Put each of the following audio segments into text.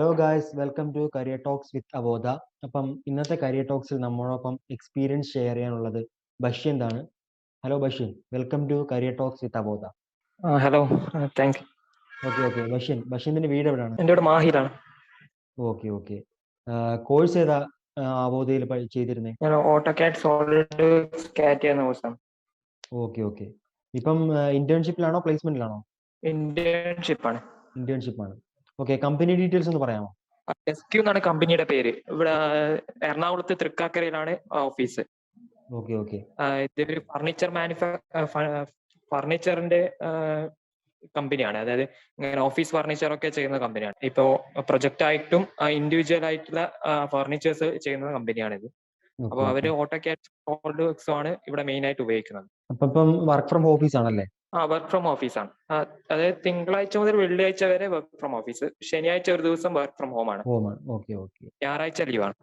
Hello guys, welcome to career talks with Avodha. അപ്പം ഇന്നത്തെ career ടോക്സിൽ നമ്മളോടൊപ്പം എക്സ്പീരിയൻസ് ഷെയർ ചെയ്യാനുള്ളത് ബഷ്യന്താണ്. Hello Bastian, welcome to career talks with Avodha. Hello, thank you. Okay ബഷ്യന്റെ വീട് എവിടെയാണ്? എൻ്റെ വീട് മാഹിയിലാണ്. ഓക്കെ കോഴ്സ് ഏതാ അവോധയിൽ ചെയ്തിരുന്നേ? ഞാൻ ഓട്ടോകാഡ് സോളിഡ് കാറ്റിയ എന്ന കോഴ്സാണ്. ഓക്കെ ഇപ്പം ഇന്റേൺഷിപ്പിലാണോ പ്ലേസ്മെന്റിലാണോ? ഇന്റേൺഷിപ്പാണ്. ഇന്റേൺഷിപ്പാണ്. ഓക്കെ, കമ്പനി ഡീറ്റെയിൽസ് ഒന്ന് പറയാമോ? SQ എന്നാണ് കമ്പനിയുടെ പേര്. ഇവിടെ എറണാകുളത്ത് തൃക്കാക്കരയിലാണ് ഓഫീസ്. ഓക്കെ ഇതൊരു ഫർണിച്ചറിന്റെ കമ്പനിയാണ്. അതായത് ഇങ്ങനെ ഓഫീസ് ഫർണിച്ചർ ഒക്കെ ചെയ്യുന്ന കമ്പനിയാണ്. ഇപ്പോ പ്രൊജക്ട് ആയിട്ടും ഇൻഡിവിജ്വൽ ആയിട്ടുള്ള ഫർണിച്ചേഴ്സ് ചെയ്യുന്ന കമ്പനിയാണിത്. അപ്പൊ അവര് ഓട്ടോകാഡ് സോളിഡ് വർക്ക്സ് ആണ് ഇവിടെ മെയിൻ ആയിട്ട് ഉപയോഗിക്കുന്നത്. അപ്പം വർക്ക് ഫ്രം ഓഫീസ് ആണല്ലേ? വർക്ക് ഫ്രം ഓഫീസാണ്. അതായത് തിങ്കളാഴ്ച മുതൽ വെള്ളിയാഴ്ച വരെ വർക്ക് ഫ്രം ഓഫീസ്, ശനിയാഴ്ച ഒരു ദിവസം വർക്ക് ഫ്രം ഹോം ആണ്. ഞായറാഴ്ച ലീവാണ്.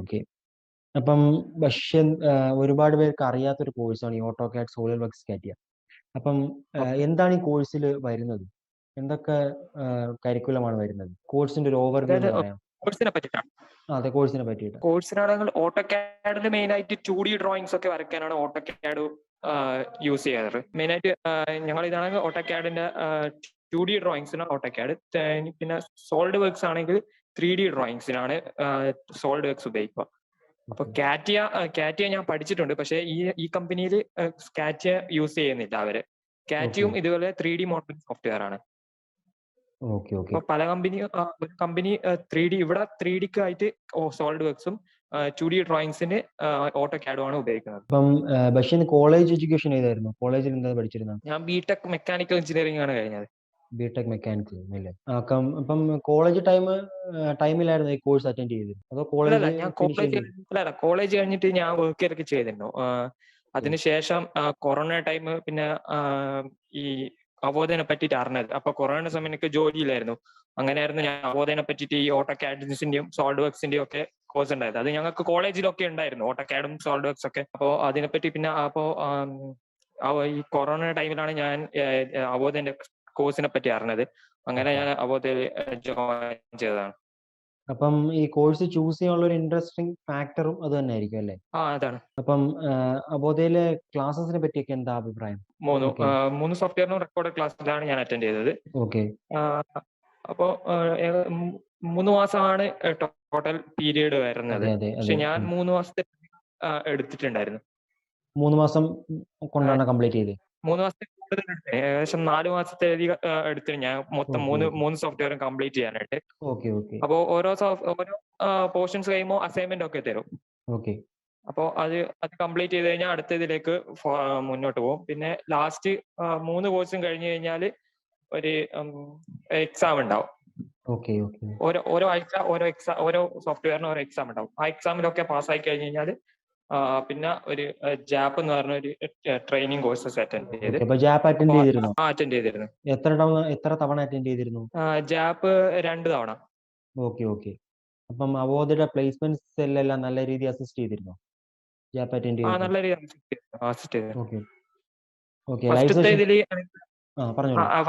ഓക്കെ. അപ്പം ബഷ്യൻ ഒരുപാട് പേർക്ക് അറിയാത്തൊരു കോഴ്സാണ് ഈ ഓട്ടോകാഡ് സോളിഡ് വർക്ക്സ് കാറ്റിയ. അപ്പം എന്താണ് ഈ കോഴ്സിൽ വരുന്നത്? എന്തൊക്കെ കരിക്കുലമാണ് വരുന്നത്? കോഴ്സിന്റെ ഒരു ഓവർവ്യൂ പറയാം. കോഴ്സിനെ പറ്റിയിട്ടാണ്. അതെ, കോഴ്സിനെ പറ്റിയിട്ട്. കോഴ്സിനാണെങ്കിൽ ഓട്ടോകാഡിൽ മെയിൻ ആയിട്ട് 2D ഡ്രോയിങ്സ് ഒക്കെ വരയ്ക്കാനാണ് ഓട്ടോകാഡ് യൂസ് ചെയ്യാറ്. മെയിൻ ആയിട്ട് ഞങ്ങൾ ഇതാണെങ്കിൽ ഓട്ടോകാഡിന്റെ 2D ഡ്രോയിങ്സിനാണ് ഓട്ടോകാഡ്. പിന്നെ സോളിഡ് വർക്ക്സ് ആണെങ്കിൽ 3D ഡ്രോയിങ്സിനാണ് സോളിഡ് വർക്ക്സ് ഉപയോഗിക്കുക. അപ്പൊ കാറ്റിയ ഞാൻ പഠിച്ചിട്ടുണ്ട്, പക്ഷേ ഈ കമ്പനിയിൽ കാറ്റിയ യൂസ് ചെയ്യുന്നില്ല അവര്. കാറ്റിയും ഇതുപോലെ 3D മോഡലിംഗ് സോഫ്റ്റ്വെയർ ആണ്. അപ്പൊ പല കമ്പനി 3D, ഇവിടെ 3Dക്ക് ആയിട്ട് സോളിഡ് വർക്ക്സും 2D ഡ്രോയിങ്സിന് ഓട്ടോകാഡും ആണ് ഉപയോഗിക്കുന്നത്. അപ്പം ബഷ്യൻ കോളേജ് എഡ്യൂക്കേഷൻ ഏതായിരുന്നു? കോളേജിൽ എന്താ പഠിച്ചിരുന്നത്? ഞാൻ ബിടെക് മെക്കാനിക്കൽ എഞ്ചിനീയറിംഗ് ആണ് കഴിഞ്ഞത്. ബിടെക് മെക്കാനിക്കൽ അല്ലേ? അപ്പം കോളേജ് ടൈമിലായിരുന്നു ഈ കോഴ്സ് അറ്റൻഡ് ചെയ്തത്? അതോ കോളേജ് കഴിഞ്ഞിട്ട് ഞാൻ വർക്ക് ചെയ്തിരുന്നു. അതിനുശേഷം കൊറോണ ടൈം, പിന്നെ ഈ അവോധനെ പറ്റിയിട്ട് അറിഞ്ഞത്. അപ്പൊ കൊറോണ സമയം എനിക്ക് ജോലിയിലായിരുന്നു. അങ്ങനെയായിരുന്നു ഞാൻ അവോധനെ പറ്റിയിട്ട് ഈ ഓട്ടോകാഡിന്റെയും സോളിഡ് വർക്സിന്റെയും ഒക്കെ കോഴ്സ് ഉണ്ടായത്. അത് ഞങ്ങൾക്ക് കോളേജിലൊക്കെ ഉണ്ടായിരുന്നു, ഓട്ടോകാഡും സോളിഡ് വർക്സ് ഒക്കെ. അപ്പോൾ അതിനെപ്പറ്റി പിന്നെ ഈ കൊറോണ ടൈമിലാണ് ഞാൻ അവോധന്റെ കോഴ്സിനെ പറ്റി അറിഞ്ഞത്. അങ്ങനെ ഞാൻ അവോധയിൽ ജോയിൻ ചെയ്തതാണ്. അപ്പം ഈ കോഴ്സ് ചൂസ് ചെയ്യാനുള്ള ഒരു ഇൻട്രസ്റ്റിംഗ് ഫാക്ടറും അത് തന്നെ ആയിരിക്കും അല്ലേ? അതാണ്. അപ്പം അവോധയിലെ ക്ലാസ്സസിനെ പറ്റിയൊക്കെ എന്താ അഭിപ്രായം? 3 സോഫ്റ്റ്വെയറിനും റെക്കോർഡ് ക്ലാസ്സിലാണ് ഞാൻ അറ്റൻഡ് ചെയ്തത്. അപ്പോ 3 മാസമാണ് ടോട്ടൽ പീരീഡ് വരുന്നത്. പക്ഷെ ഞാൻ 3 മാസത്തെ എടുത്തിട്ടുണ്ടായിരുന്നു. 3 മാസം കൊണ്ടാണ് കംപ്ലീറ്റ് ചെയ്തത്? 3 മാസത്തെ കൂടുതൽ ഏകദേശം 4 മാസത്തെ എടുത്തിട്ട് ഞാൻ മൊത്തം 3 സോഫ്റ്റ്വെയറും കംപ്ലീറ്റ് ചെയ്യാനായിട്ട്. അപ്പോ ഓരോ പോർഷൻസ് കഴിയുമ്പോൾ അസൈൻമെന്റ് ഒക്കെ തരും. അപ്പോ അത് കംപ്ലീറ്റ് ചെയ്ത് കഴിഞ്ഞാൽ അടുത്തതിലേക്ക് മുന്നോട്ട് പോകും. പിന്നെ ലാസ്റ്റ് 3 കോഴ്സും കഴിഞ്ഞു കഴിഞ്ഞാൽ ഒരു എക്സാം ഉണ്ടാവും. ഓരോ ആഴ്ച ഓരോ സോഫ്റ്റ്വെയറിനും ഓരോ എക്സാം ഉണ്ടാവും. ആ എക്സാമിലൊക്കെ പാസ്സായി കഴിഞ്ഞു കഴിഞ്ഞാൽ പിന്നെ ഒരു ജാപ്പ് എന്ന് പറഞ്ഞ ഒരു ട്രെയിനിങ് കോഴ്സസ് അറ്റൻഡ് ചെയ്തിരുന്നു. എത്ര തവണ അറ്റൻഡ് ചെയ്തിരുന്നു? ജാപ്പ് 2 തവണ. അപ്പം അവോധയുടെ പ്ലേസ്മെന്റ്സ് എല്ലാം നല്ല രീതിയിൽ അസിസ്റ്റ് ചെയ്തിരുന്നു? നല്ല രീതിയിൽ അസിസ്റ്റ് ചെയ്തിരുന്നു.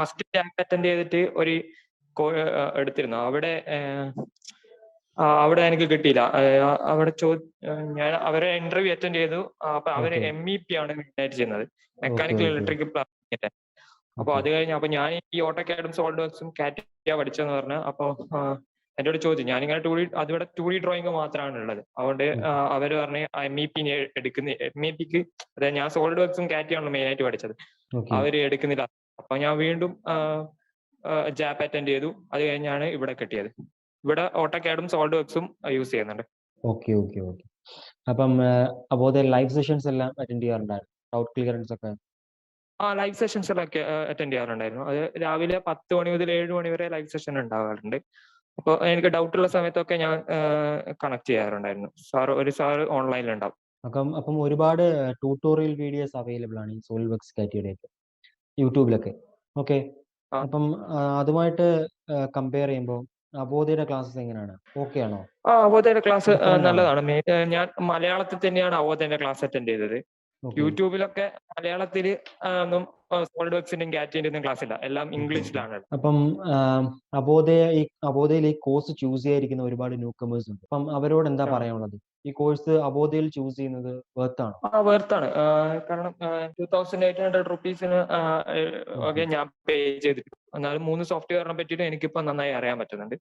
ഫസ്റ്റ് ജാപ്പ് അറ്റൻഡ് ചെയ്തിട്ട് ഒരു എടുത്തിരുന്നു. അവിടെ എനിക്ക് കിട്ടിയില്ല. അവിടെ ഞാൻ അവരെ ഇന്റർവ്യൂ അറ്റൻഡ് ചെയ്തു. അപ്പൊ അവര് MEP ആണ് മെയിനായിട്ട് ചെയ്യുന്നത്, മെക്കാനിക്കൽ ഇലക്ട്രിക്കൽ പ്ലാനിങ്ങിന്റെ. അപ്പൊ അത് കഴിഞ്ഞ് അപ്പൊ ഞാൻ ഈ ഓട്ടോകാഡും സോളിഡ് വർക്സും കാറ്റിയ പഠിച്ചെന്ന് പറഞ്ഞു. അപ്പൊ എന്നോട് ചോദിച്ചു, ഞാനിങ്ങനെ അതിവിടെ 2D ഡ്രോയിങ് മാത്രമാണ് ഉള്ളത്. അതുകൊണ്ട് അവര് പറഞ്ഞ് MEP MEPക്ക്, അതായത് ഞാൻ സോളിഡ് വർക്സും കാറ്റിയാണ് മെയിൻ ആയിട്ട് പഠിച്ചത്, അവര് എടുക്കുന്നില്ല. അപ്പൊ ഞാൻ വീണ്ടും ജാപ്പ് അറ്റൻഡ് ചെയ്തു. അത് കഴിഞ്ഞാണ് ഇവിടെ കിട്ടിയത്. ഇവിടെ ഓട്ടോകാഡും സോളിഡ് വർക്സും യൂസ് ചെയ്യുന്നുണ്ട്. അപ്പം അവോധ ലൈവ് സെഷൻസ് എല്ലാം അറ്റൻഡ് ചെയ്യാറുണ്ടായിരുന്നു? ഡൗട്ട് ക്ലിയറൻസ് ഒക്കെ? ലൈവ് സെഷൻസ് എല്ലാം അറ്റൻഡ് ചെയ്യാറുണ്ടായിരുന്നു. അത് രാവിലെ 10 മണി മുതൽ 7 മണി വരെ ലൈവ് സെഷൻ ഉണ്ടാവാറുണ്ട്. അപ്പോൾ എനിക്ക് ഡൗട്ടുള്ള സമയത്തൊക്കെ ഞാൻ കണക്ട് ചെയ്യാറുണ്ടായിരുന്നു. സാർ ഓൺലൈനിൽ ഉണ്ടാവും. അപ്പം ഒരുപാട് ട്യൂട്ടോറിയൽ വീഡിയോസ് അവൈലബിൾ ആണ് ഈ സോളിഡ് വർക്ക്സ് കാറ്റിയയുടെ യൂട്യൂബിലൊക്കെ. അപ്പം അതുമായിട്ട് കമ്പയർ ചെയ്യുമ്പോൾ അവോധയുടെ ക്ലാസ്സസ് എങ്ങനെയാണ്? ഓക്കെ ആണോ? അവോധയുടെ ക്ലാസ് നല്ലതാണ്. ഞാൻ മലയാളത്തിൽ തന്നെയാണ് അവോധയുടെ ക്ലാസ് അറ്റൻഡ് ചെയ്തത്. യൂട്യൂബിലൊക്കെ മലയാളത്തിൽ ഒന്നും സോളിഡ് വർക്സിന്റെയും കാറ്റിന്റെയും ക്ലാസ് ഇല്ല, എല്ലാം ഇംഗ്ലീഷിലാണ്. അപ്പം അബോധയിൽ ഈ കോഴ്സ് ചൂസ് ചെയ്യാതിരിക്കുന്ന ഒരുപാട് ന്യൂ കമേഴ്സ് ഉണ്ട്. അപ്പം അവരോട് എന്താ പറയാനുള്ളത്? ഈ കോഴ്സ് അബോധയിൽ ചൂസ് ചെയ്യുന്നത് വെർത്താണ്? വെർത്താണ്. കാരണം 2800 റുപ്പീസിന് ഒക്കെ ഞാൻ പേ ചെയ്തിട്ടുണ്ട്. എന്നാലും 3 സോഫ്റ്റ്വെയറിനെ പറ്റിയിട്ട് എനിക്കിപ്പോ നന്നായി അറിയാൻ പറ്റുന്നുണ്ട്.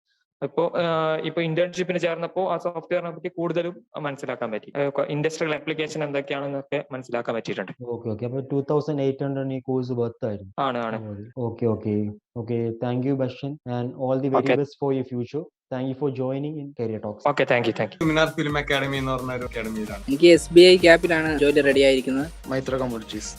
ഇപ്പൊ ഇന്റേൺഷിപ്പിന് ചേർന്നപ്പോൾ ആ സോഫ്റ്റ്വെയറിനെ പറ്റി കൂടുതലും മനസ്സിലാക്കാൻ പറ്റി. ഇൻഡസ്ട്രിയൽ ആപ്ലിക്കേഷൻ എന്തൊക്കെയാണെന്നൊക്കെ മനസ്സിലാക്കാൻ പറ്റിയിട്ടുണ്ട്. ഓക്കെ. അപ്പൊ 2800 ഈ കോഴ്സ് വെർത്ത് ആയിരുന്നു? ആണ്. Okay. Thank you Bastian, and all the very best for your future. Thank you for joining in career talks. Okay, thank you. Seminar film academy എന്ന് പറഞ്ഞ ഒരു അക്കാഡമിയിലാണ്. എനിക്ക് SBI ക്യാപ്പിലാണ് ജോലി റെഡി ആയിരിക്കുന്നത്. മൈത്ര കമ്മ്യൂണിറ്റീസ്.